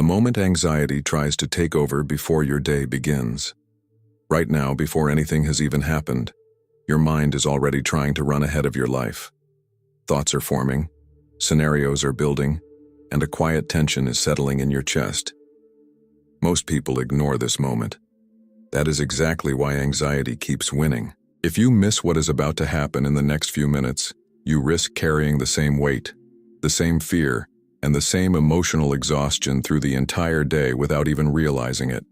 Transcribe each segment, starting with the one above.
moment anxiety tries to take over before your day begins. Right now, before anything has even happened, your mind is already trying to run ahead of your life. Thoughts are forming, scenarios are building, and a quiet tension is settling in your chest. Most people ignore this moment. That is exactly why anxiety keeps winning. If you miss what is about to happen in the next few minutes, you risk carrying the same weight, the same fear, and the same emotional exhaustion through the entire day without even realizing it.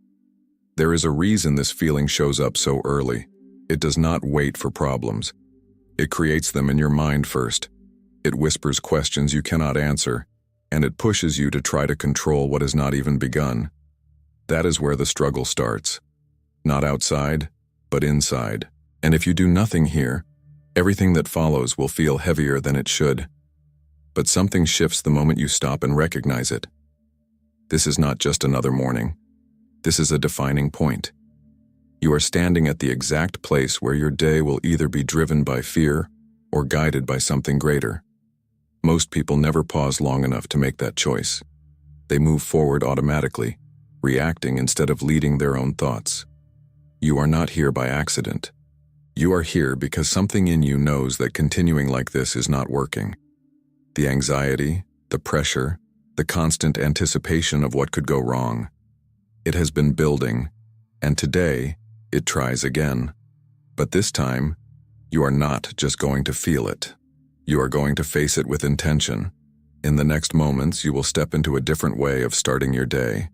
There is a reason this feeling shows up so early. It does not wait for problems. It creates them in your mind first. It whispers questions you cannot answer, and it pushes you to try to control what has not even begun. That is where the struggle starts. Not outside, but inside. And if you do nothing here, everything that follows will feel heavier than it should. But something shifts the moment you stop and recognize it. This is not just another morning. This is a defining point. You are standing at the exact place where your day will either be driven by fear or guided by something greater. Most people never pause long enough to make that choice. They move forward automatically, reacting instead of leading their own thoughts. You are not here by accident. You are here because something in you knows that continuing like this is not working. The anxiety, the pressure, the constant anticipation of what could go wrong. It has been building, and today, it tries again. But this time, you are not just going to feel it. You are going to face it with intention. In the next moments, you will step into a different way of starting your day,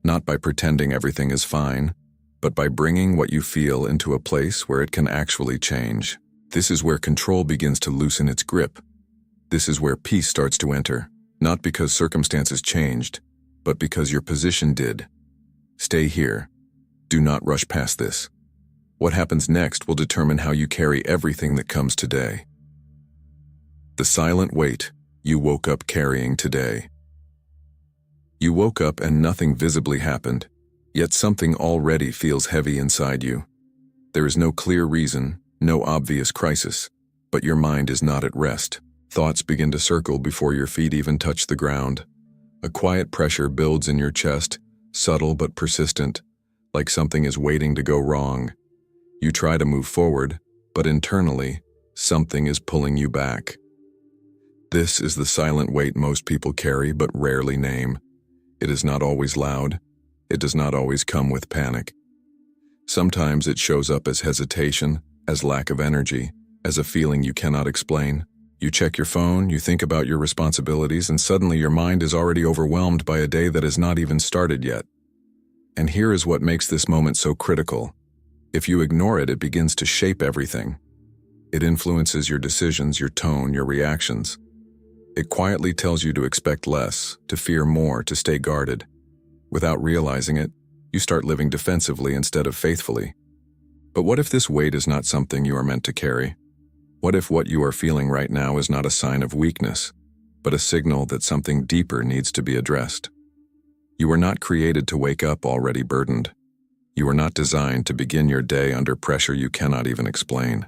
not by pretending everything is fine, but by bringing what you feel into a place where it can actually change. This is where control begins to loosen its grip. This is where peace starts to enter, not because circumstances changed, but because your position did. Stay here. Do not rush past this. What happens next will determine how you carry everything that comes today. The silent weight you woke up carrying today. You woke up and nothing visibly happened, yet something already feels heavy inside you. There is no clear reason, no obvious crisis, but your mind is not at rest. Thoughts begin to circle before your feet even touch the ground. A quiet pressure builds in your chest, subtle but persistent, like something is waiting to go wrong. You try to move forward, but internally, something is pulling you back. This is the silent weight most people carry but rarely name. It is not always loud. It does not always come with panic. Sometimes it shows up as hesitation, as lack of energy, as a feeling you cannot explain. You check your phone, you think about your responsibilities, and suddenly your mind is already overwhelmed by a day that has not even started yet. And here is what makes this moment so critical. If you ignore it, it begins to shape everything. It influences your decisions, your tone, your reactions. It quietly tells you to expect less, to fear more, to stay guarded. Without realizing it, you start living defensively instead of faithfully. But what if this weight is not something you are meant to carry? What if what you are feeling right now is not a sign of weakness, but a signal that something deeper needs to be addressed? You were not created to wake up already burdened. You were not designed to begin your day under pressure you cannot even explain.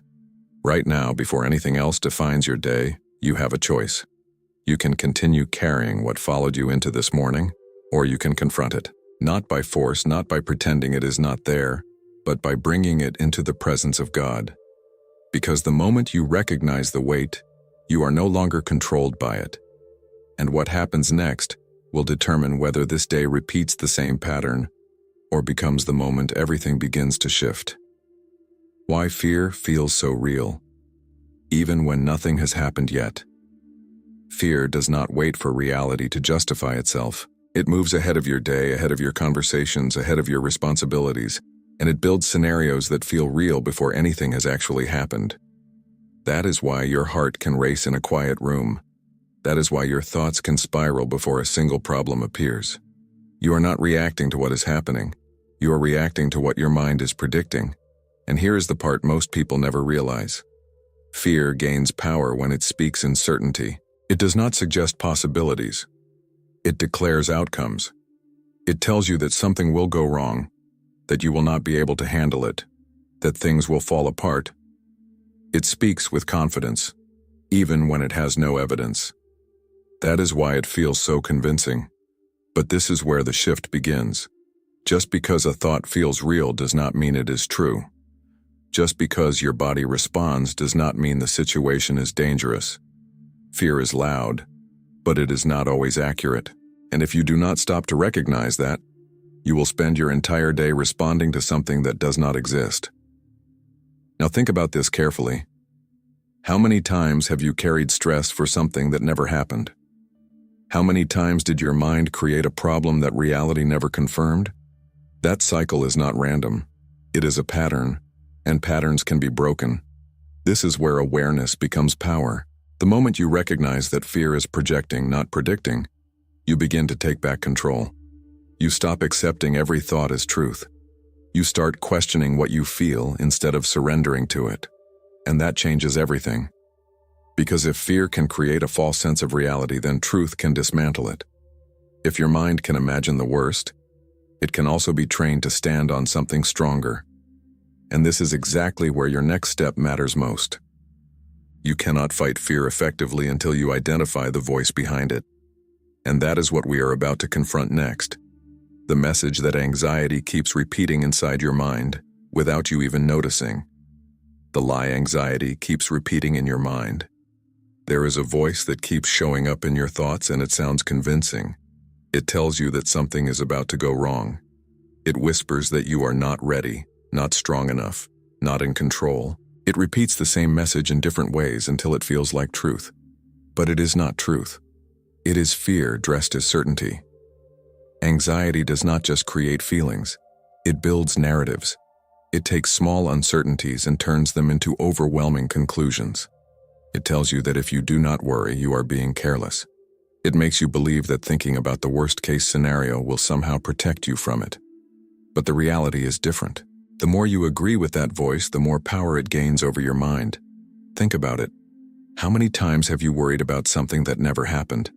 Right now, before anything else defines your day, you have a choice. You can continue carrying what followed you into this morning, or you can confront it. Not by force, not by pretending it is not there, but by bringing it into the presence of God. Because the moment you recognize the weight, you are no longer controlled by it. And what happens next will determine whether this day repeats the same pattern or becomes the moment everything begins to shift. Why fear feels so real, even when nothing has happened yet. Fear does not wait for reality to justify itself. It moves ahead of your day, ahead of your conversations, ahead of your responsibilities, and it builds scenarios that feel real before anything has actually happened. That is why your heart can race in a quiet room. That is why your thoughts can spiral before a single problem appears. You are not reacting to what is happening. You are reacting to what your mind is predicting. And here is the part most people never realize. Fear gains power when it speaks in certainty. It does not suggest possibilities. It declares outcomes. It tells you that something will go wrong, that you will not be able to handle it, that things will fall apart. It speaks with confidence, even when it has no evidence. That is why it feels so convincing. But this is where the shift begins. Just because a thought feels real does not mean it is true. Just because your body responds does not mean the situation is dangerous. Fear is loud, but it is not always accurate. And if you do not stop to recognize that, you will spend your entire day responding to something that does not exist. Now think about this carefully. How many times have you carried stress for something that never happened? How many times did your mind create a problem that reality never confirmed? That cycle is not random. It is a pattern, and patterns can be broken. This is where awareness becomes power. The moment you recognize that fear is projecting, not predicting, you begin to take back control. You stop accepting every thought as truth. You start questioning what you feel instead of surrendering to it. And that changes everything. Because if fear can create a false sense of reality, then truth can dismantle it. If your mind can imagine the worst, it can also be trained to stand on something stronger. And this is exactly where your next step matters most. You cannot fight fear effectively until you identify the voice behind it. And that is what we are about to confront next. The message that anxiety keeps repeating inside your mind, without you even noticing. The lie anxiety keeps repeating in your mind. There is a voice that keeps showing up in your thoughts, and it sounds convincing. It tells you that something is about to go wrong. It whispers that you are not ready, not strong enough, not in control. It repeats the same message in different ways until it feels like truth. But it is not truth. It is fear dressed as certainty. Anxiety does not just create feelings. It builds narratives. It takes small uncertainties and turns them into overwhelming conclusions. It tells you that if you do not worry, you are being careless. It makes you believe that thinking about the worst-case scenario will somehow protect you from it. But the reality is different. The more you agree with that voice, the more power it gains over your mind. Think about it. How many times have you worried about something that never happened?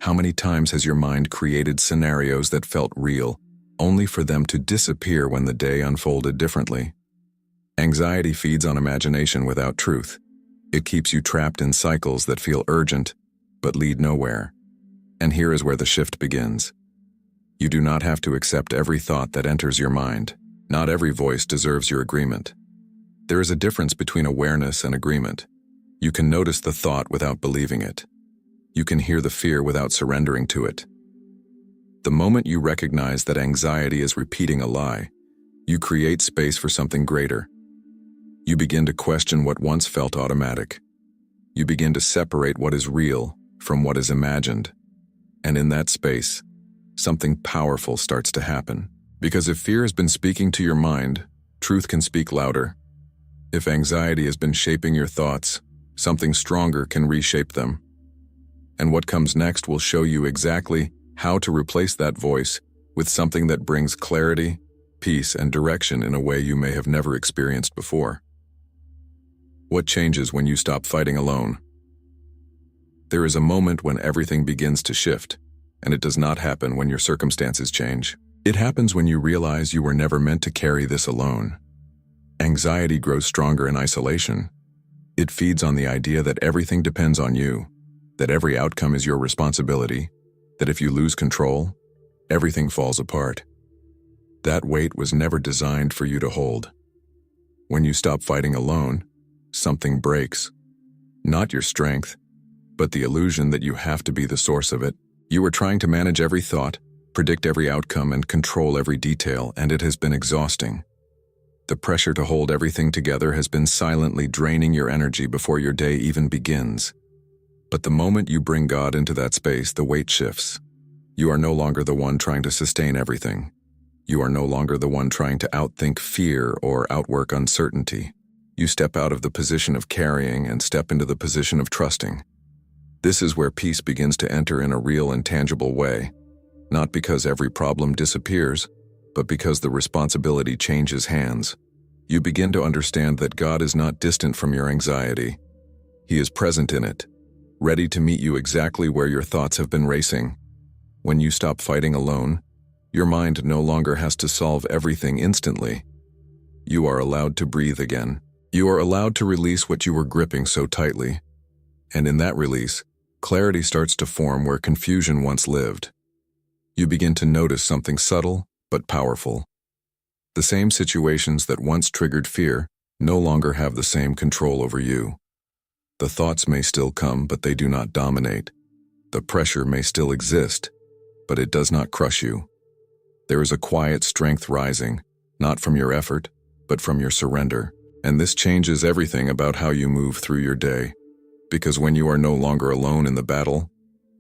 How many times has your mind created scenarios that felt real, only for them to disappear when the day unfolded differently? Anxiety feeds on imagination without truth. It keeps you trapped in cycles that feel urgent, but lead nowhere. And here is where the shift begins. You do not have to accept every thought that enters your mind. Not every voice deserves your agreement. There is a difference between awareness and agreement. You can notice the thought without believing it. You can hear the fear without surrendering to it. The moment you recognize that anxiety is repeating a lie, you create space for something greater. You begin to question what once felt automatic. You begin to separate what is real from what is imagined. And in that space, something powerful starts to happen. Because if fear has been speaking to your mind, truth can speak louder. If anxiety has been shaping your thoughts, something stronger can reshape them. And what comes next will show you exactly how to replace that voice with something that brings clarity, peace, and direction in a way you may have never experienced before. What changes when you stop fighting alone? There is a moment when everything begins to shift, and it does not happen when your circumstances change. It happens when you realize you were never meant to carry this alone. Anxiety grows stronger in isolation. It feeds on the idea that everything depends on you, that every outcome is your responsibility, that if you lose control, everything falls apart. That weight was never designed for you to hold. When you stop fighting alone, something breaks. Not your strength, but the illusion that you have to be the source of it. You were trying to manage every thought, predict every outcome, and control every detail, and it has been exhausting. The pressure to hold everything together has been silently draining your energy before your day even begins. But the moment you bring God into that space, the weight shifts. You are no longer the one trying to sustain everything. You are no longer the one trying to outthink fear or outwork uncertainty. You step out of the position of carrying and step into the position of trusting. This is where peace begins to enter in a real and tangible way, not because every problem disappears, but because the responsibility changes hands. You begin to understand that God is not distant from your anxiety. He is present in it, ready to meet you exactly where your thoughts have been racing. When you stop fighting alone, your mind no longer has to solve everything instantly. You are allowed to breathe again. You are allowed to release what you were gripping so tightly. And in that release, clarity starts to form where confusion once lived. You begin to notice something subtle but powerful. The same situations that once triggered fear no longer have the same control over you. The thoughts may still come, but they do not dominate. The pressure may still exist, but it does not crush you. There is a quiet strength rising, not from your effort, but from your surrender. And this changes everything about how you move through your day. Because when you are no longer alone in the battle,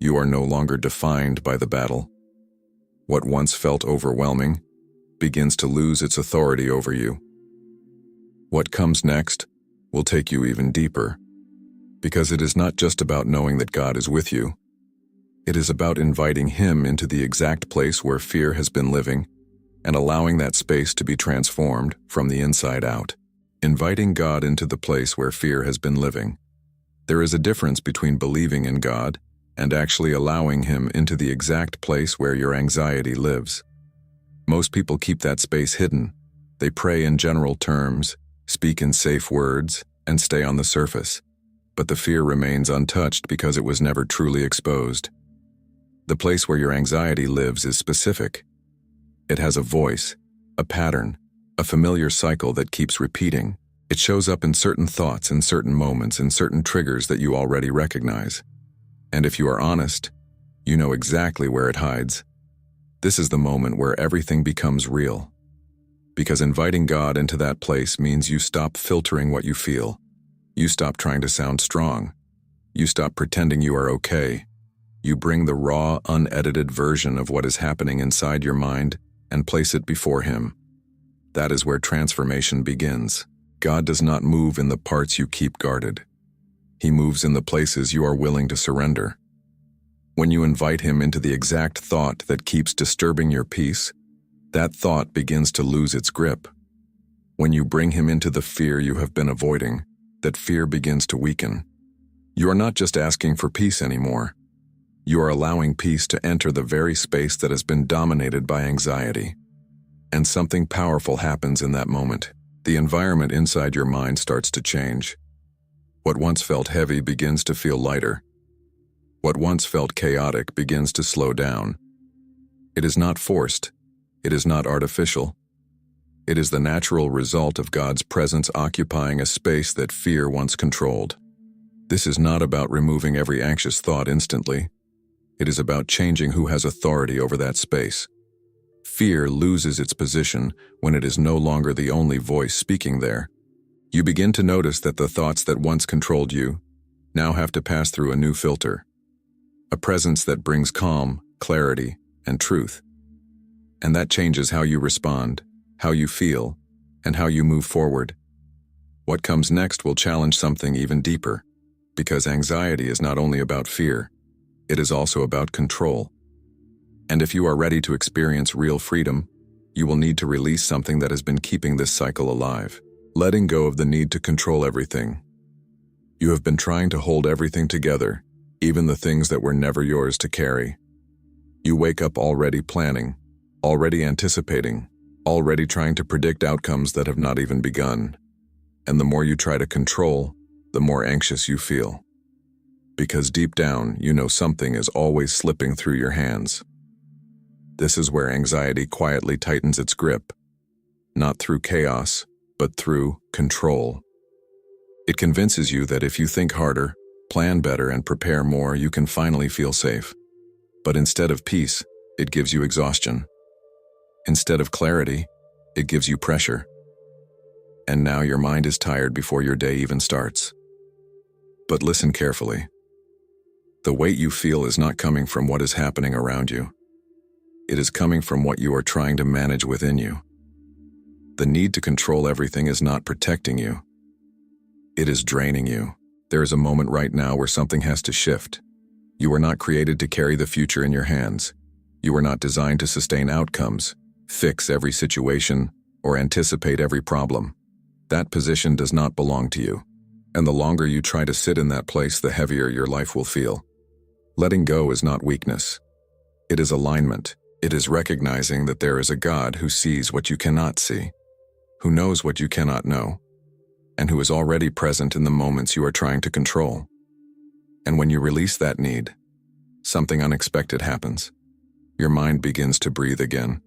you are no longer defined by the battle. What once felt overwhelming begins to lose its authority over you. What comes next will take you even deeper, because it is not just about knowing that God is with you. It is about inviting Him into the exact place where fear has been living and allowing that space to be transformed from the inside out. Inviting God into the place where fear has been living. There is a difference between believing in God and actually allowing Him into the exact place where your anxiety lives. Most people keep that space hidden. They pray in general terms, speak in safe words, and stay on the surface. But the fear remains untouched because it was never truly exposed. The place where your anxiety lives is specific. It has a voice, a pattern, a familiar cycle that keeps repeating. It shows up in certain thoughts, in certain moments, in certain triggers that you already recognize. And if you are honest, you know exactly where it hides. This is the moment where everything becomes real. Because inviting God into that place means you stop filtering what you feel. You stop trying to sound strong. You stop pretending you are okay. You bring the raw, unedited version of what is happening inside your mind and place it before Him. That is where transformation begins. God does not move in the parts you keep guarded. He moves in the places you are willing to surrender. When you invite Him into the exact thought that keeps disturbing your peace, that thought begins to lose its grip. When you bring Him into the fear you have been avoiding, that fear begins to weaken. You are not just asking for peace anymore. You are allowing peace to enter the very space that has been dominated by anxiety. And something powerful happens in that moment. The environment inside your mind starts to change. What once felt heavy begins to feel lighter. What once felt chaotic begins to slow down. It is not forced. It is not artificial. It is the natural result of God's presence occupying a space that fear once controlled. This is not about removing every anxious thought instantly. It is about changing who has authority over that space. Fear loses its position when it is no longer the only voice speaking there. You begin to notice that the thoughts that once controlled you now have to pass through a new filter. A presence that brings calm, clarity, and truth. And that changes how you respond, how you feel, and how you move forward. What comes next will challenge something even deeper, because anxiety is not only about fear, it is also about control. And if you are ready to experience real freedom, you will need to release something that has been keeping this cycle alive. Letting go of the need to control everything. You have been trying to hold everything together, even the things that were never yours to carry. You wake up already planning, already anticipating, already trying to predict outcomes that have not even begun. And the more you try to control, the more anxious you feel. Because deep down, you know something is always slipping through your hands. This is where anxiety quietly tightens its grip, not through chaos, but through control. It convinces you that if you think harder, plan better, and prepare more, you can finally feel safe. But instead of peace, it gives you exhaustion. Instead of clarity, it gives you pressure. And now your mind is tired before your day even starts. But listen carefully. The weight you feel is not coming from what is happening around you. It is coming from what you are trying to manage within you. The need to control everything is not protecting you. It is draining you. There is a moment right now where something has to shift. You were not created to carry the future in your hands. You were not designed to sustain outcomes, fix every situation, or anticipate every problem. That position does not belong to you. And the longer you try to sit in that place, the heavier your life will feel. Letting go is not weakness. It is alignment. It is recognizing that there is a God who sees what you cannot see, who knows what you cannot know, and who is already present in the moments you are trying to control. And when you release that need, something unexpected happens. Your mind begins to breathe again.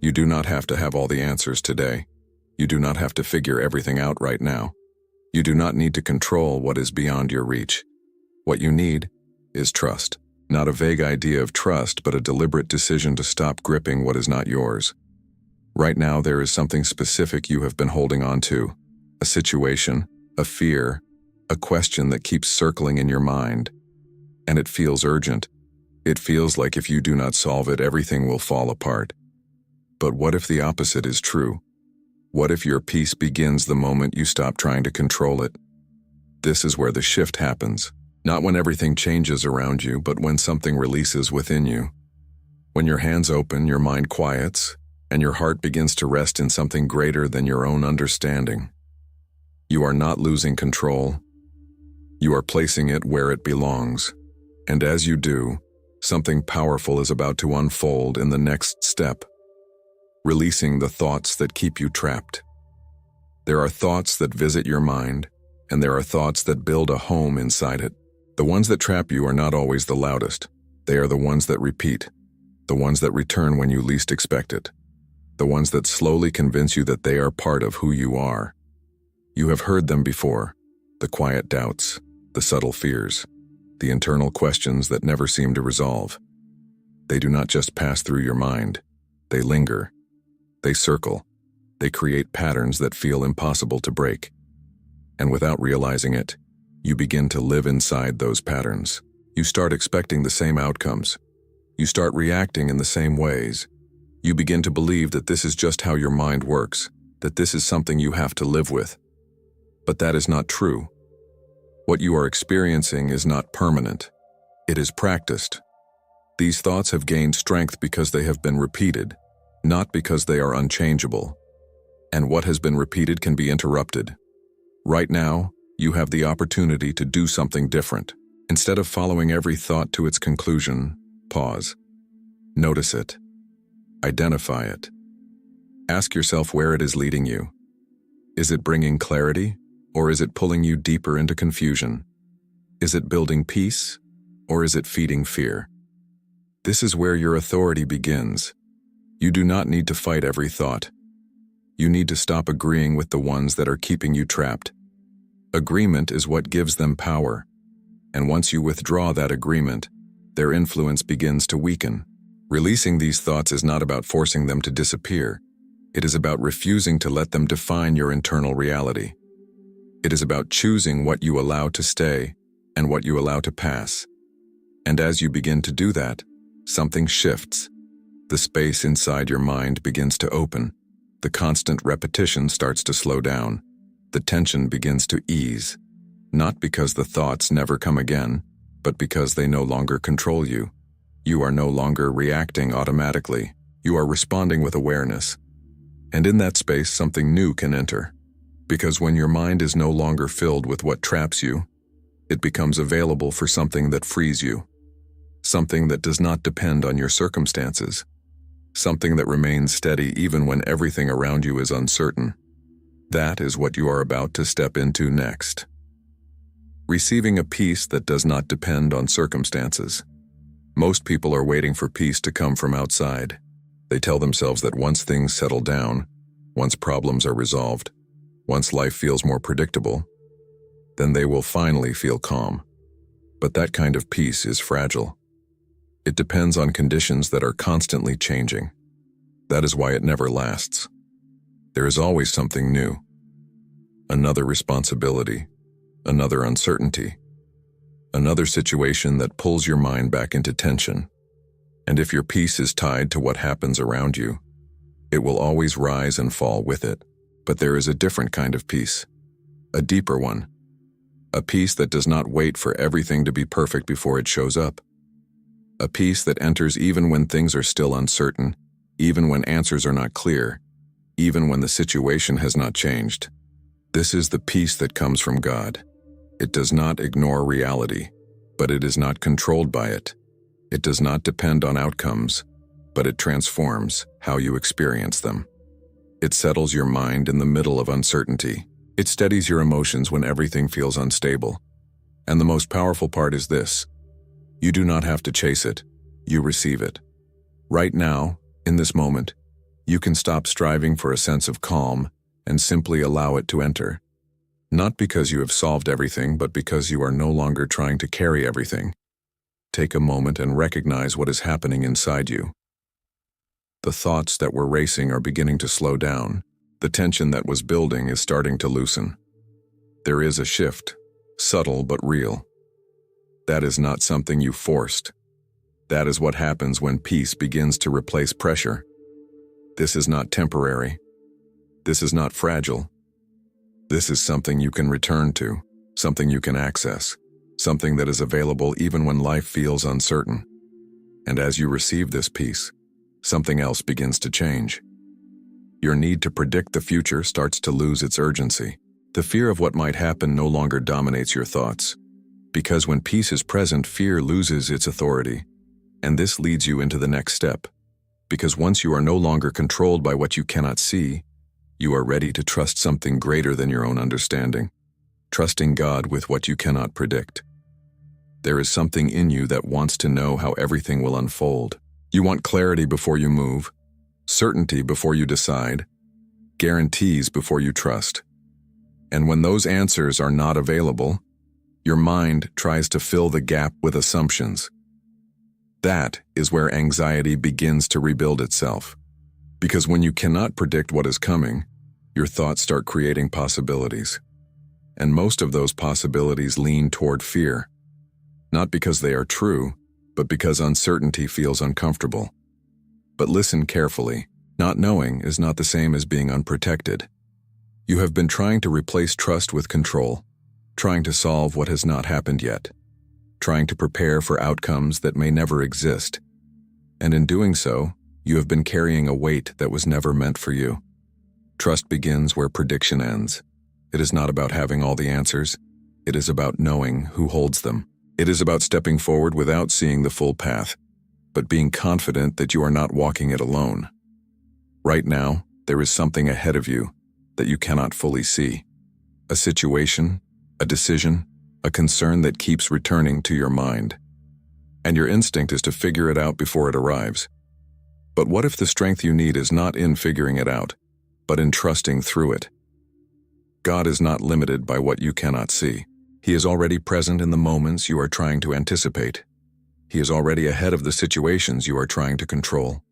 You do not have to have all the answers today. You do not have to figure everything out right now. You do not need to control what is beyond your reach. What you need is trust. Not a vague idea of trust, but a deliberate decision to stop gripping what is not yours. Right now, there is something specific you have been holding on to. A situation, a fear, a question that keeps circling in your mind. And it feels urgent. It feels like if you do not solve it, everything will fall apart. But what if the opposite is true? What if your peace begins the moment you stop trying to control it? This is where the shift happens. Not when everything changes around you, but when something releases within you. When your hands open, your mind quiets, and your heart begins to rest in something greater than your own understanding. You are not losing control. You are placing it where it belongs. And as you do, something powerful is about to unfold in the next step. Releasing the thoughts that keep you trapped. There are thoughts that visit your mind, and there are thoughts that build a home inside it. The ones that trap you are not always the loudest. They are the ones that repeat, the ones that return when you least expect it, the ones that slowly convince you that they are part of who you are. You have heard them before, the quiet doubts, the subtle fears, the internal questions that never seem to resolve. They do not just pass through your mind, they linger. They circle. They create patterns that feel impossible to break. And without realizing it, you begin to live inside those patterns. You start expecting the same outcomes. You start reacting in the same ways. You begin to believe that this is just how your mind works, that this is something you have to live with. But that is not true. What you are experiencing is not permanent. It is practiced. These thoughts have gained strength because they have been repeated, not because they are unchangeable. And what has been repeated can be interrupted. Right now, you have the opportunity to do something different. Instead of following every thought to its conclusion, pause. Notice it. Identify it. Ask yourself where it is leading you. Is it bringing clarity, or is it pulling you deeper into confusion? Is it building peace, or is it feeding fear? This is where your authority begins. You do not need to fight every thought. You need to stop agreeing with the ones that are keeping you trapped. Agreement is what gives them power, and once you withdraw that agreement, their influence begins to weaken. Releasing these thoughts is not about forcing them to disappear. It is about refusing to let them define your internal reality. It is about choosing what you allow to stay and what you allow to pass. And as you begin to do that, something shifts. The space inside your mind begins to open. The constant repetition starts to slow down. The tension begins to ease, not because the thoughts never come again, but because they no longer control you. You are no longer reacting automatically. You are responding with awareness. And in that space, something new can enter. Because when your mind is no longer filled with what traps you, it becomes available for something that frees you. Something that does not depend on your circumstances. Something that remains steady even when everything around you is uncertain. That is what you are about to step into next. Receiving a peace that does not depend on circumstances. Most people are waiting for peace to come from outside. They tell themselves that once things settle down, once problems are resolved, once life feels more predictable, then they will finally feel calm. But that kind of peace is fragile. It depends on conditions that are constantly changing. That is why it never lasts. There is always something new. Another responsibility, another uncertainty, another situation that pulls your mind back into tension. And if your peace is tied to what happens around you, it will always rise and fall with it. But there is a different kind of peace, a deeper one, a peace that does not wait for everything to be perfect before it shows up. A peace that enters even when things are still uncertain, even when answers are not clear, even when the situation has not changed. This is the peace that comes from God. It does not ignore reality, but it is not controlled by it. It does not depend on outcomes, but it transforms how you experience them. It settles your mind in the middle of uncertainty. It steadies your emotions when everything feels unstable. And the most powerful part is this: you do not have to chase it, you receive it. Right now, in this moment, you can stop striving for a sense of calm and simply allow it to enter. Not because you have solved everything, but because you are no longer trying to carry everything. Take a moment and recognize what is happening inside you. The thoughts that were racing are beginning to slow down. The tension that was building is starting to loosen. There is a shift, subtle but real. That is not something you forced. That is what happens when peace begins to replace pressure. This is not temporary. This is not fragile. This is something you can return to, something you can access, something that is available even when life feels uncertain. And as you receive this peace, something else begins to change. Your need to predict the future starts to lose its urgency. The fear of what might happen no longer dominates your thoughts. Because when peace is present, fear loses its authority. And this leads you into the next step. Because once you are no longer controlled by what you cannot see, you are ready to trust something greater than your own understanding. Trusting God with what you cannot predict. There is something in you that wants to know how everything will unfold. You want clarity before you move, certainty before you decide, guarantees before you trust. And when those answers are not available, your mind tries to fill the gap with assumptions. That is where anxiety begins to rebuild itself. Because when you cannot predict what is coming, your thoughts start creating possibilities. And most of those possibilities lean toward fear. Not because they are true, but because uncertainty feels uncomfortable. But listen carefully. Not knowing is not the same as being unprotected. You have been trying to replace trust with control, trying to solve what has not happened yet, trying to prepare for outcomes that may never exist. And in doing so, you have been carrying a weight that was never meant for you. Trust begins where prediction ends. It is not about having all the answers. It is about knowing who holds them. It is about stepping forward without seeing the full path, but being confident that you are not walking it alone. Right now, there is something ahead of you that you cannot fully see. A situation, a decision, a concern that keeps returning to your mind. And your instinct is to figure it out before it arrives. But what if the strength you need is not in figuring it out, but in trusting through it? God is not limited by what you cannot see. He is already present in the moments you are trying to anticipate. He is already ahead of the situations you are trying to control.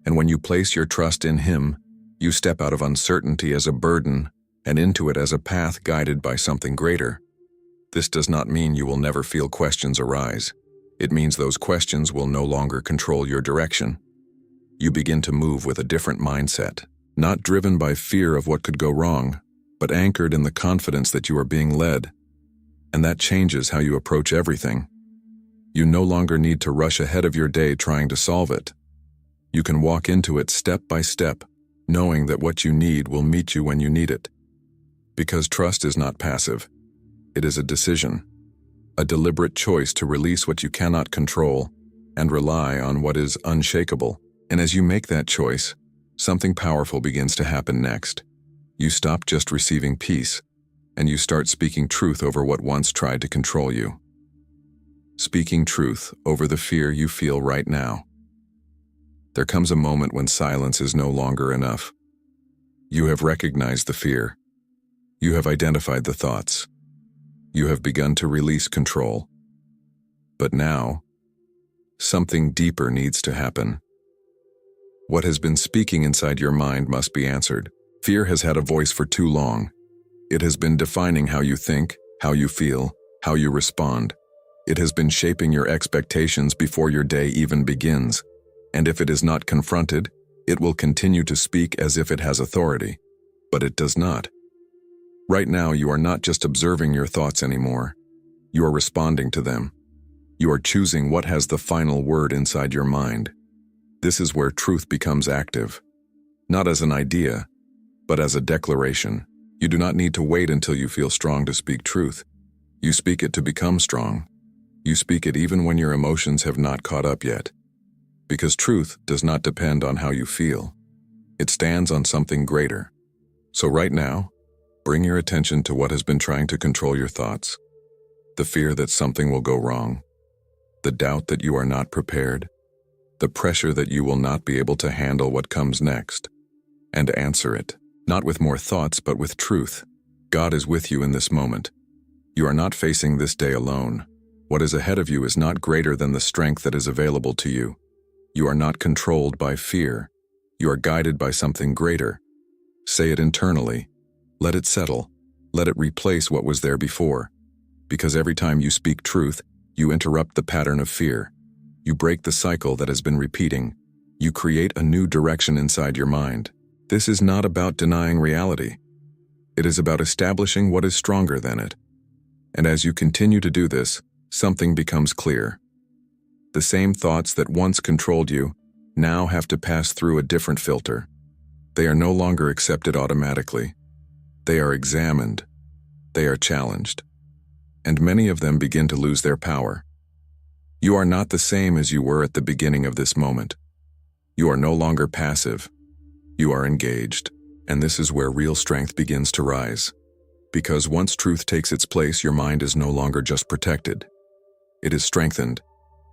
And when you place your trust in Him, you step out of uncertainty as a burden and into it as a path guided by something greater. This does not mean you will never feel questions arise. It means those questions will no longer control your direction. You begin to move with a different mindset, not driven by fear of what could go wrong, but anchored in the confidence that you are being led. And that changes how you approach everything. You no longer need to rush ahead of your day trying to solve it. You can walk into it step by step, knowing that what you need will meet you when you need it. Because trust is not passive. It is a decision, a deliberate choice to release what you cannot control and rely on what is unshakable. And as you make that choice, something powerful begins to happen next. You stop just receiving peace, and you start speaking truth over what once tried to control you. Speaking truth over the fear you feel right now. There comes a moment when silence is no longer enough. You have recognized the fear. You have identified the thoughts. You have begun to release control. But now, something deeper needs to happen. What has been speaking inside your mind must be answered. Fear has had a voice for too long. It has been defining how you think, how you feel, how you respond. It has been shaping your expectations before your day even begins. And if it is not confronted, it will continue to speak as if it has authority. But it does not. Right now, you are not just observing your thoughts anymore. You are responding to them. You are choosing what has the final word inside your mind. This is where truth becomes active. Not as an idea, but as a declaration. You do not need to wait until you feel strong to speak truth. You speak it to become strong. You speak it even when your emotions have not caught up yet. Because truth does not depend on how you feel. It stands on something greater. So right now, bring your attention to what has been trying to control your thoughts. The fear that something will go wrong. The doubt that you are not prepared. the pressure that you will not be able to handle what comes next. And answer it, not with more thoughts but with truth. God is with you in this moment. You are not facing this day alone. What is ahead of you is not greater than the strength that is available to you. You are not controlled by fear. You are guided by something greater. Say it internally. Let it settle. Let it replace what was there before. Because every time you speak truth, you interrupt the pattern of fear. You break the cycle that has been repeating. You create a new direction inside your mind. This is not about denying reality. It is about establishing what is stronger than it. And as you continue to do this, something becomes clear. The same thoughts that once controlled you now have to pass through a different filter. They are no longer accepted automatically. They are examined. They are challenged. And many of them begin to lose their power. You are not the same as you were at the beginning of this moment. You are no longer passive. You are engaged. And this is where real strength begins to rise. Because once truth takes its place, your mind is no longer just protected. It is strengthened,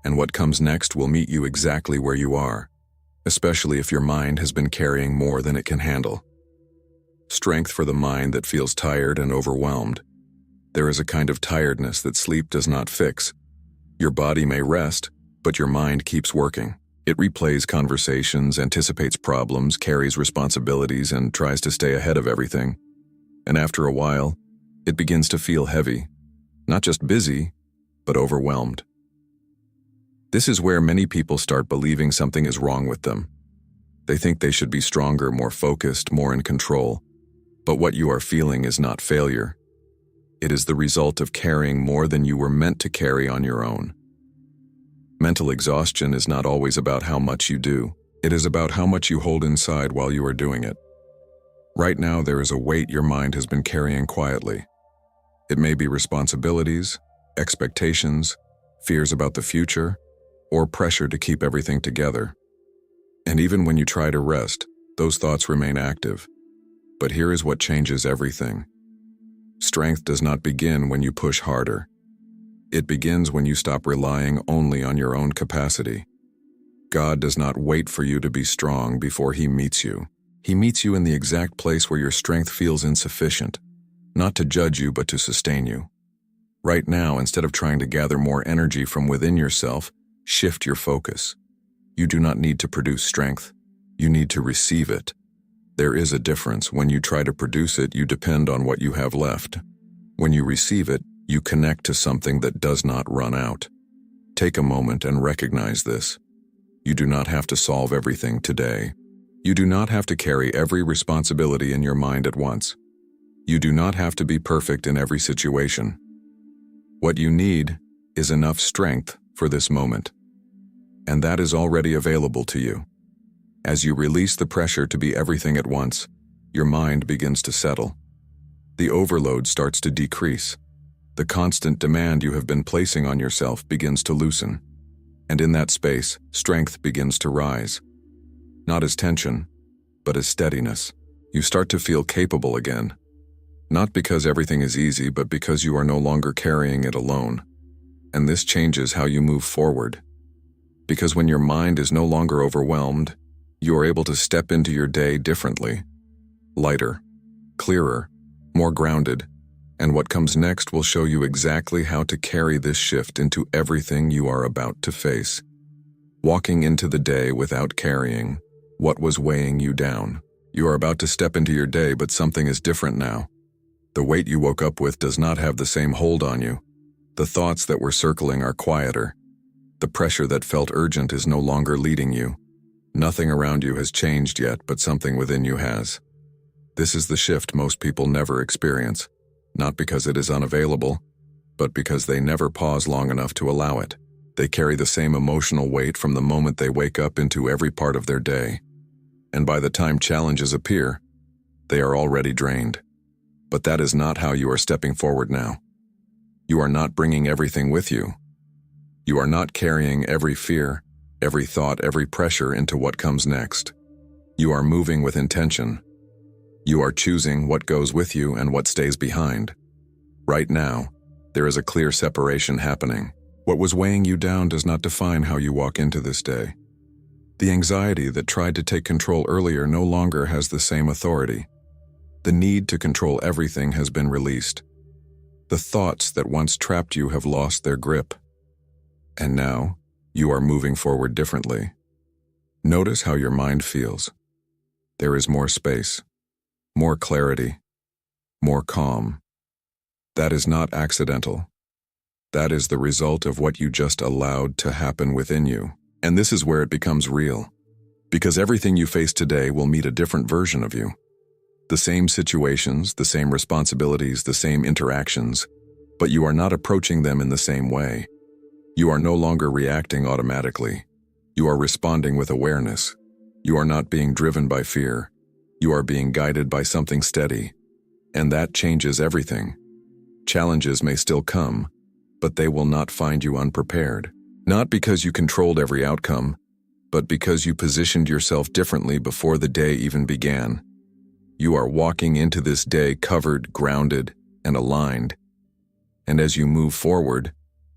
and what comes next will meet you exactly where you are, especially if your mind has been carrying more than it can handle. Strength for the mind that feels tired and overwhelmed. There is a kind of tiredness that sleep does not fix. Your body may rest, but your mind keeps working. It replays conversations, anticipates problems, carries responsibilities, and tries to stay ahead of everything. And after a while, it begins to feel heavy. Not just busy, but overwhelmed. This is where many people start believing something is wrong with them. They think they should be stronger, more focused, more in control. But what you are feeling is not failure. It is the result of carrying more than you were meant to carry on your own. Mental exhaustion is not always about how much you do. It is about how much you hold inside while you are doing it. Right now, there is a weight your mind has been carrying quietly. It may be responsibilities, expectations, fears about the future, or pressure to keep everything together. And even when you try to rest, those thoughts remain active. But here is what changes everything. Strength does not begin when you push harder. It begins when you stop relying only on your own capacity. God does not wait for you to be strong before He meets you. He meets you in the exact place where your strength feels insufficient, not to judge you but to sustain you. Right now, instead of trying to gather more energy from within yourself, shift your focus. You do not need to produce strength. You need to receive it. There is a difference. When you try to produce it, you depend on what you have left. When you receive it, you connect to something that does not run out. Take a moment and recognize this. You do not have to solve everything today. You do not have to carry every responsibility in your mind at once. You do not have to be perfect in every situation. What you need is enough strength for this moment. And that is already available to you. As you release the pressure to be everything at once, your mind begins to settle. The overload starts to decrease. The constant demand you have been placing on yourself begins to loosen. And in that space, strength begins to rise. Not as tension, but as steadiness. You start to feel capable again. Not because everything is easy, but because you are no longer carrying it alone. And this changes how you move forward. Because when your mind is no longer overwhelmed, you are able to step into your day differently. Lighter, clearer, more grounded. And what comes next will show you exactly how to carry this shift into everything you are about to face. Walking into the day without carrying what was weighing you down. You are about to step into your day, but something is different now. The weight you woke up with does not have the same hold on you. The thoughts that were circling are quieter. The pressure that felt urgent is no longer leading you. Nothing around you has changed yet, but something within you has. This is the shift most people never experience. Not because it is unavailable, but because they never pause long enough to allow it. They carry the same emotional weight from the moment they wake up into every part of their day. And by the time challenges appear, they are already drained. But that is not how you are stepping forward now. You are not bringing everything with you. You are not carrying every fear, every thought, every pressure into what comes next. You are moving with intention. You are choosing what goes with you and what stays behind. Right now, there is a clear separation happening. What was weighing you down does not define how you walk into this day. The anxiety that tried to take control earlier no longer has the same authority. The need to control everything has been released. The thoughts that once trapped you have lost their grip. And now, you are moving forward differently. Notice how your mind feels. There is more space, more clarity, more calm. That is not accidental. That is the result of what you just allowed to happen within you. And this is where it becomes real. Because everything you face today will meet a different version of you. The same situations, the same responsibilities, the same interactions, but you are not approaching them in the same way. You are no longer reacting automatically. You are responding with awareness. You are not being driven by fear. You are being guided by something steady. And that changes everything. Challenges may still come, but they will not find you unprepared. Not because you controlled every outcome, but because you positioned yourself differently before the day even began. You are walking into this day covered, grounded, and aligned. And as you move forward,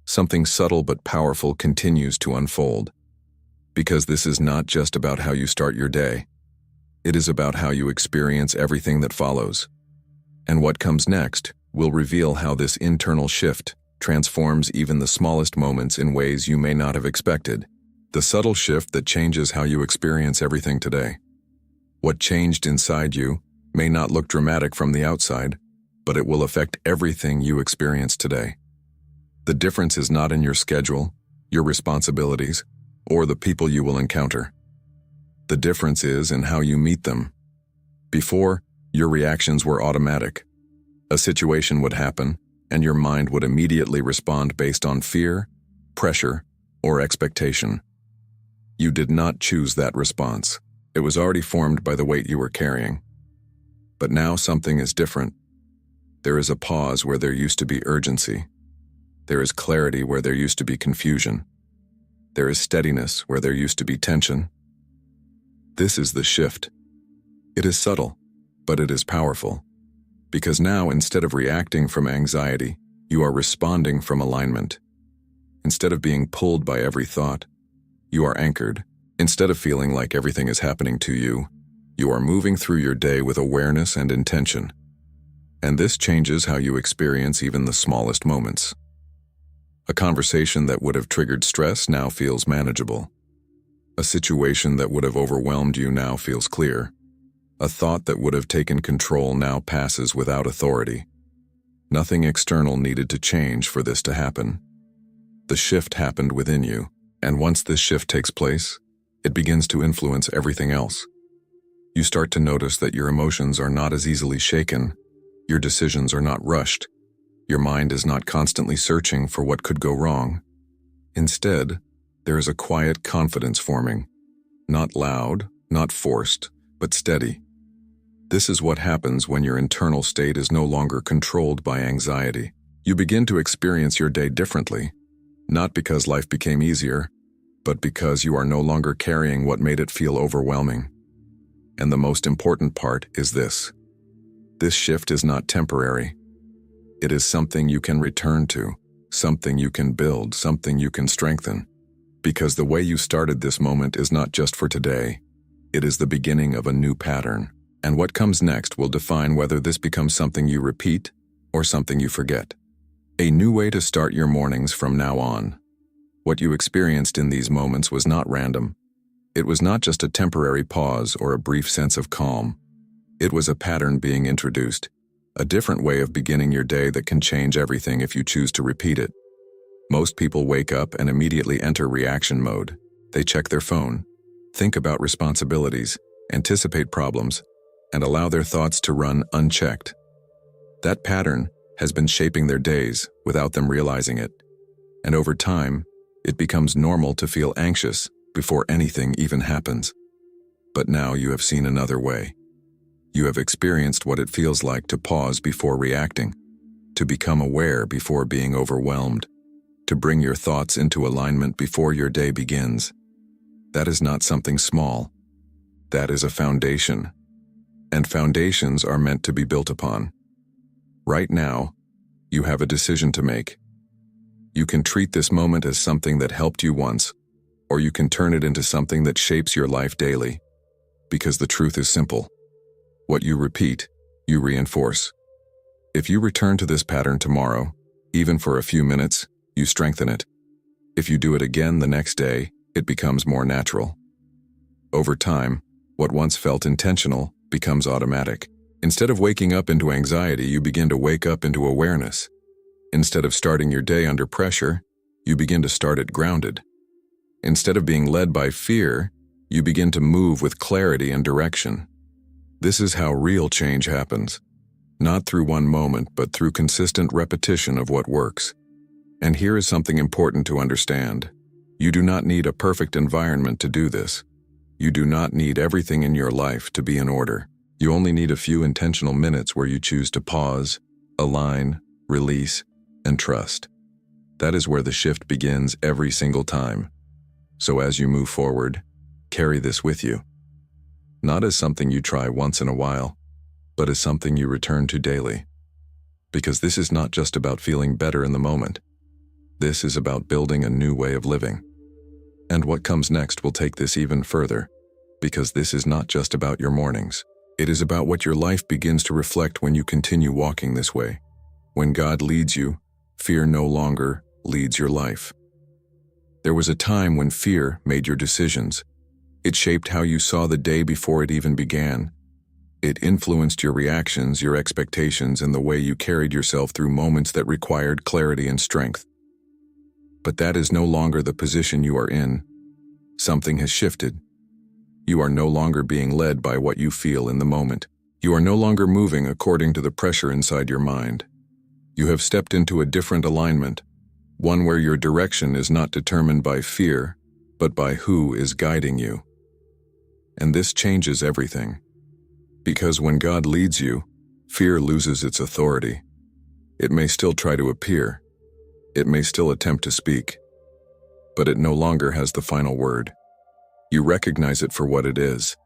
something subtle but powerful continues to unfold. Because this is not just about how you start your day. It is about how you experience everything that follows. And what comes next will reveal how this internal shift transforms even the smallest moments in ways you may not have expected. The subtle shift that changes how you experience everything today. What changed inside you may not look dramatic from the outside, but it will affect everything you experience today. The difference is not in your schedule, your responsibilities, or the people you will encounter. The difference is in how you meet them. Before, your reactions were automatic. A situation would happen, and your mind would immediately respond based on fear, pressure, or expectation. You did not choose that response. It was already formed by the weight you were carrying. But now something is different. There is a pause where there used to be urgency. There is clarity where there used to be confusion. There is steadiness where there used to be tension. This is the shift. It is subtle, but it is powerful. Because now, instead of reacting from anxiety, you are responding from alignment. Instead of being pulled by every thought, you are anchored. Instead of feeling like everything is happening to you, you are moving through your day with awareness and intention. And this changes how you experience even the smallest moments. A conversation that would have triggered stress now feels manageable. A situation that would have overwhelmed you now feels clear. A thought that would have taken control now passes without authority. Nothing external needed to change for this to happen. The shift happened within you, and once this shift takes place, it begins to influence everything else. You start to notice that your emotions are not as easily shaken, your decisions are not rushed, your mind is not constantly searching for what could go wrong. Instead, there is a quiet confidence forming, not loud, not forced, but steady. This is what happens when your internal state is no longer controlled by anxiety. You begin to experience your day differently, not because life became easier, but because you are no longer carrying what made it feel overwhelming. And the most important part is this. This shift is not temporary. It is something you can return to, something you can build, something you can strengthen. Because the way you started this moment is not just for today. It is the beginning of a new pattern. And what comes next will define whether this becomes something you repeat or something you forget. A new way to start your mornings from now on. What you experienced in these moments was not random. It was not just a temporary pause or a brief sense of calm. It was a pattern being introduced, a different way of beginning your day that can change everything if you choose to repeat it. Most people wake up and immediately enter reaction mode. They check their phone, think about responsibilities, anticipate problems, and allow their thoughts to run unchecked. That pattern has been shaping their days without them realizing it. And over time, it becomes normal to feel anxious before anything even happens. But now you have seen another way. You have experienced what it feels like to pause before reacting, to become aware before being overwhelmed, to bring your thoughts into alignment before your day begins. That is not something small. That is a foundation. And foundations are meant to be built upon. Right now, you have a decision to make. You can treat this moment as something that helped you once, or you can turn it into something that shapes your life daily. Because the truth is simple. What you repeat, you reinforce. If you return to this pattern tomorrow, even for a few minutes, you strengthen it. If you do it again the next day, it becomes more natural. Over time, what once felt intentional becomes automatic. Instead of waking up into anxiety, you begin to wake up into awareness. Instead of starting your day under pressure, you begin to start it grounded. Instead of being led by fear, you begin to move with clarity and direction. This is how real change happens. Not through one moment, but through consistent repetition of what works. And here is something important to understand. You do not need a perfect environment to do this. You do not need everything in your life to be in order. You only need a few intentional minutes where you choose to pause, align, release, and trust. That is where the shift begins every single time. So as you move forward, carry this with you. Not as something you try once in a while, but as something you return to daily. Because this is not just about feeling better in the moment. This is about building a new way of living. And what comes next will take this even further, because this is not just about your mornings. It is about what your life begins to reflect when you continue walking this way. When God leads you, fear no longer leads your life. There was a time when fear made your decisions. It shaped how you saw the day before it even began. It influenced your reactions, your expectations, and the way you carried yourself through moments that required clarity and strength. But that is no longer the position you are in. Something has shifted. You are no longer being led by what you feel in the moment. You are no longer moving according to the pressure inside your mind. You have stepped into a different alignment, one where your direction is not determined by fear, but by who is guiding you. And this changes everything. Because when God leads you, fear loses its authority. It may still try to appear. It may still attempt to speak. But it no longer has the final word. You recognize it for what it is,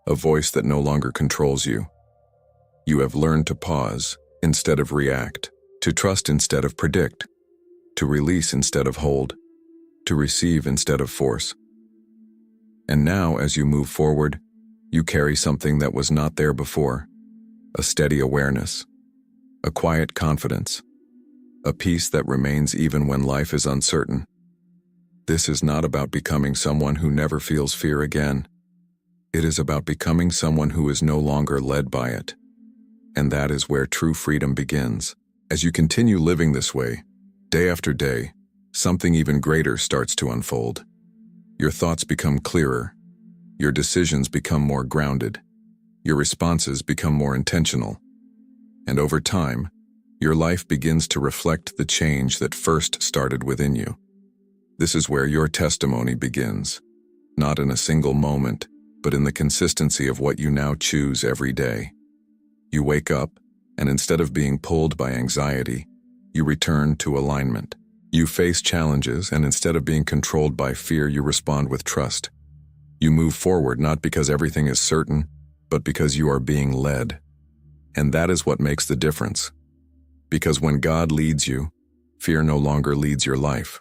a voice that no longer controls you. You have learned to pause instead of react, to trust instead of predict, to release instead of hold, to receive instead of force. And now, as you move forward, you carry something that was not there before, a steady awareness, a quiet confidence, a peace that remains even when life is uncertain. This is not about becoming someone who never feels fear again. It is about becoming someone who is no longer led by it. And that is where true freedom begins. As you continue living this way, day after day, something even greater starts to unfold. Your thoughts become clearer. Your decisions become more grounded. Your responses become more intentional. And over time, your life begins to reflect the change that first started within you. This is where your testimony begins, not in a single moment, but in the consistency of what you now choose every day. You wake up, and instead of being pulled by anxiety, you return to alignment. You face challenges, and instead of being controlled by fear, you respond with trust. You move forward not because everything is certain, but because you are being led. And that is what makes the difference. Because when God leads you, fear no longer leads your life.